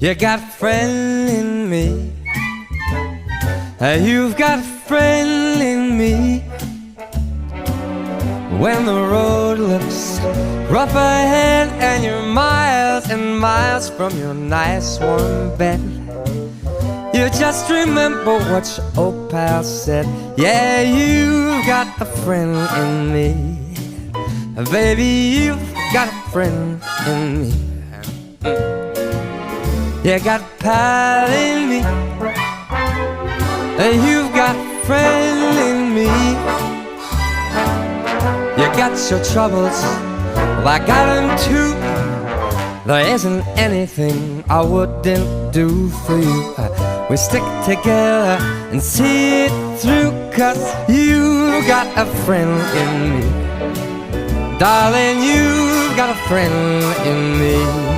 You got a friend in me. You've got a friend in me. When the road looks rough ahead and you're miles and miles from your nice warm bed, you just remember what your old pal said. Yeah, you've got a friend in me. Baby, you've got a friend in me. You got a pal in me. You've got a friend in me. You got your troubles, well, I got them too. There isn't anything I wouldn't do for you. We stick together and see it through, 'cause you got a friend in me. Darling, you've got a friend in me.